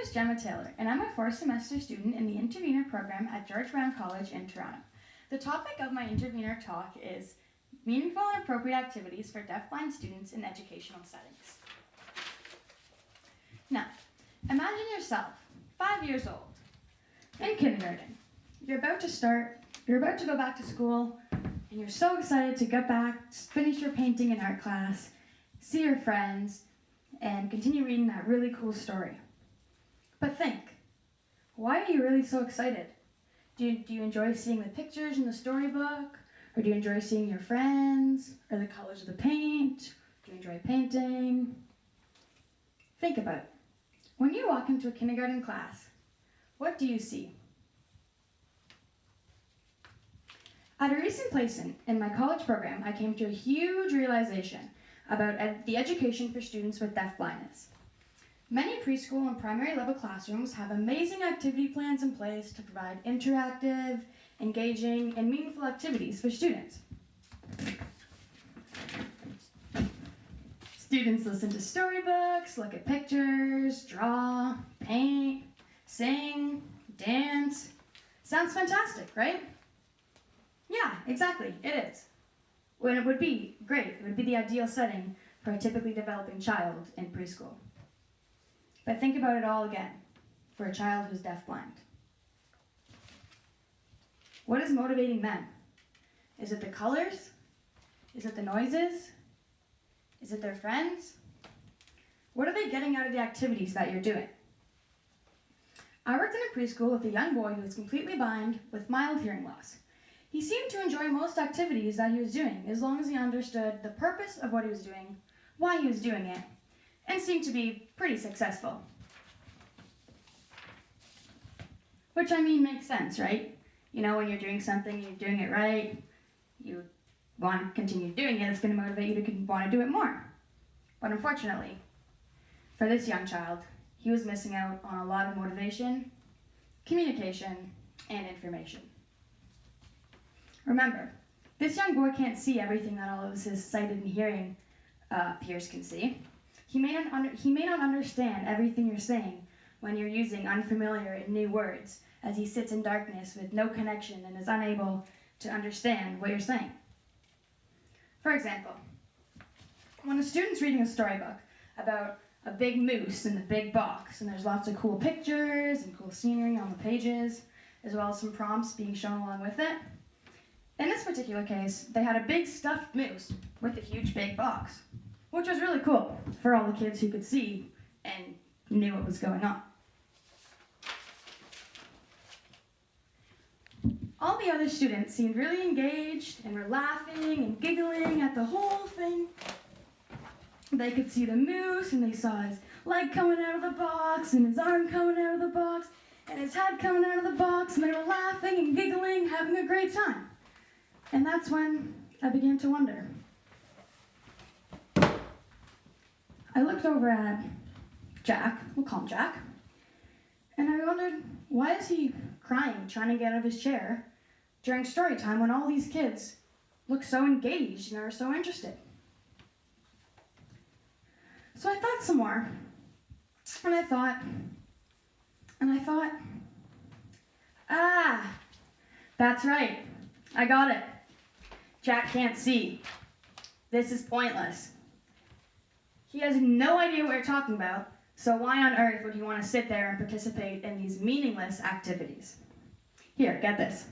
is Jemma Taylor, and I'm a fourth-semester student in the Intervenor program at George Brown College in Toronto. The topic of my Intervenor talk is meaningful and appropriate activities for deafblind students in educational settings. Now, imagine yourself, 5 years old, in kindergarten. You're about to go back to school, and you're so excited to get back, finish your painting in art class, see your friends, and continue reading that really cool story. But think, why are you really so excited? Do you enjoy seeing the pictures in the storybook? Or do you enjoy seeing your friends? Or the colors of the paint? Do you enjoy painting? Think about it. When you walk into a kindergarten class, what do you see? At a recent placement in my college program, I came to a huge realization about the education for students with deafblindness. Many preschool and primary level classrooms have amazing activity plans in place to provide interactive, engaging, and meaningful activities for students. Students listen to storybooks, look at pictures, draw, paint, sing, dance. Sounds fantastic, right? Yeah, exactly, it is. When it would be great, it would be the ideal setting for a typically developing child in preschool. But think about it all again, for a child who's deafblind. What is motivating them? Is it the colors? Is it the noises? Is it their friends? What are they getting out of the activities that you're doing? I worked in a preschool with a young boy who was completely blind with mild hearing loss. He seemed to enjoy most activities that he was doing as long as he understood the purpose of what he was doing, why he was doing it, and seemed to be pretty successful. Which, I mean, makes sense, right? You know, when you're doing something, you're doing it right, you want to continue doing it, it's going to motivate you to want to do it more. But unfortunately, for this young child, he was missing out on a lot of motivation, communication, and information. Remember, this young boy can't see everything that all of his sighted and hearing peers can see. He may not understand everything you're saying when you're using unfamiliar and new words, as he sits in darkness with no connection and is unable to understand what you're saying. For example, when a student's reading a storybook about a big moose in the big box, and there's lots of cool pictures and cool scenery on the pages, as well as some prompts being shown along with it. In this particular case, they had a big stuffed moose with a huge big box, which was really cool for all the kids who could see and knew what was going on. All the other students seemed really engaged and were laughing and giggling at the whole thing. They could see the moose, and they saw his leg coming out of the box and his arm coming out of the box and his head coming out of the box, and they were laughing and giggling, having a great time. And that's when I began to wonder. I looked over at Jack, we'll call him Jack, and I wondered, why is he crying, trying to get out of his chair during story time when all these kids look so engaged and are so interested? So I thought some more, and I thought, that's right, I got it. Jack can't see. This is pointless. He has no idea what you're talking about, so why on earth would he want to sit there and participate in these meaningless activities? Here, get this.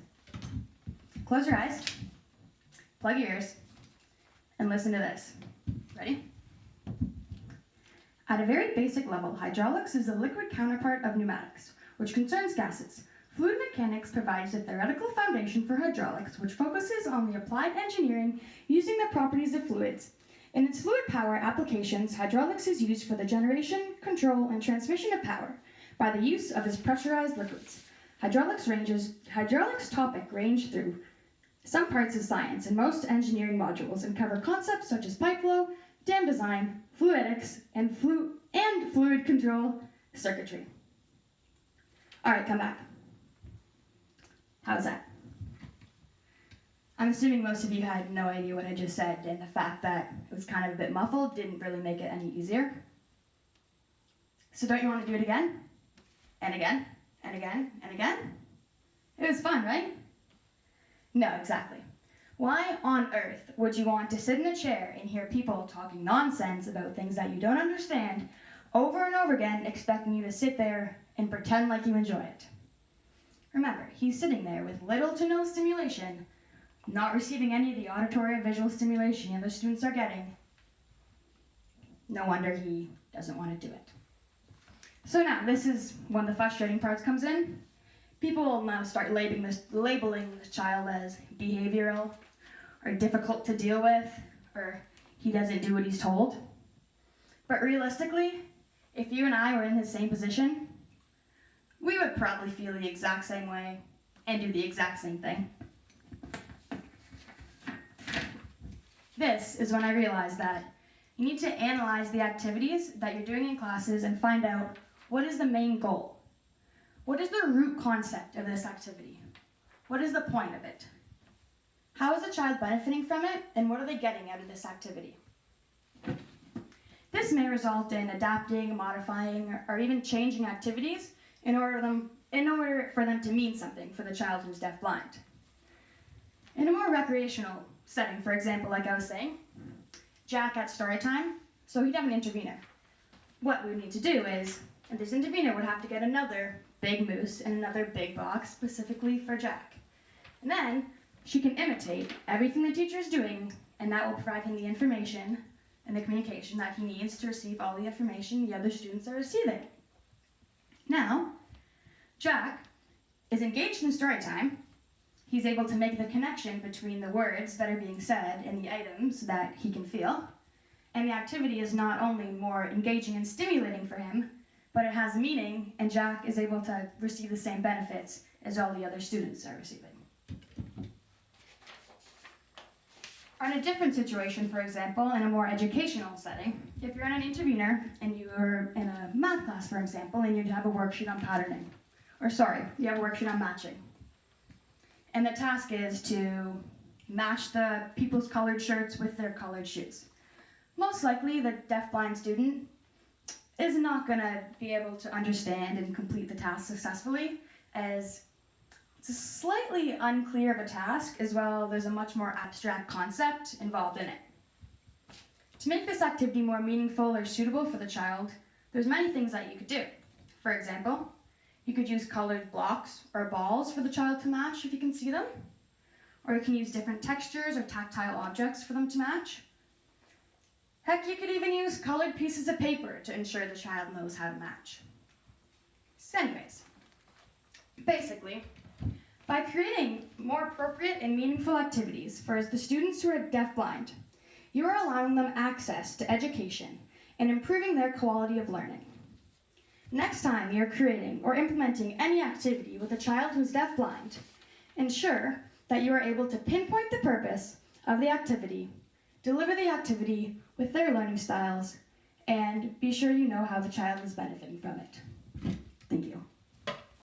Close your eyes, plug your ears, and listen to this. Ready? At a very basic level, hydraulics is the liquid counterpart of pneumatics, which concerns gases. Fluid mechanics provides the theoretical foundation for hydraulics, which focuses on the applied engineering using the properties of fluids. In its fluid power applications, hydraulics is used for the generation, control, and transmission of power by the use of its pressurized liquids. Hydraulics topic range through some parts of science and most engineering modules and cover concepts such as pipe flow, dam design, fluidics, and fluid control circuitry. All right, come back. How's that? I'm assuming most of you had no idea what I just said, and the fact that it was kind of a bit muffled didn't really make it any easier. So don't you want to do it again? and again, and again, and again. It was fun, right? No, exactly. Why on earth would you want to sit in a chair and hear people talking nonsense about things that you don't understand over and over again, expecting you to sit there and pretend like you enjoy it? Remember, he's sitting there with little to no stimulation, not receiving any of the auditory or visual stimulation the other students are getting. No wonder he doesn't want to do it. So now, this is when the frustrating part comes in. People will now start labeling the child as behavioral, or difficult to deal with, or he doesn't do what he's told. But realistically, if you and I were in his same position, we would probably feel the exact same way and do the exact same thing. This is when I realized that you need to analyze the activities that you're doing in classes and find out what is the main goal. What is the root concept of this activity? What is the point of it? How is the child benefiting from it, and what are they getting out of this activity? This may result in adapting, modifying, or even changing activities in order for them to mean something for the child who's deafblind. In a more recreational setting, for example, like I was saying, Jack at story time, so he'd have an intervenor. What we would need to do is, this intervenor would have to get another big moose and another big box specifically for Jack. And then she can imitate everything the teacher is doing, and that will provide him the information and the communication that he needs to receive all the information the other students are receiving. Now, Jack is engaged in story time. He's able to make the connection between the words that are being said and the items that he can feel. And the activity is not only more engaging and stimulating for him, but it has meaning, and Jack is able to receive the same benefits as all the other students are receiving. Or in a different situation, for example, in a more educational setting, if you're in an intervenor and you're in a math class, for example, and you have a worksheet on patterning, you have a worksheet on matching. And the task is to match the people's colored shirts with their colored shoes. Most likely, the deafblind student is not going to be able to understand and complete the task successfully, as it's a slightly unclear of a task, as well there's a much more abstract concept involved in it. To make this activity more meaningful or suitable for the child, there's many things that you could do. For example, you could use colored blocks or balls for the child to match if you can see them, or you can use different textures or tactile objects for them to match. Heck, you could even use colored pieces of paper to ensure the child knows how to match. So anyways, basically, by creating more appropriate and meaningful activities for the students who are deafblind, you are allowing them access to education and improving their quality of learning. Next time you're creating or implementing any activity with a child who's deafblind, ensure that you are able to pinpoint the purpose of the activity, deliver the activity with their learning styles, and be sure you know how the child is benefiting from it. Thank you.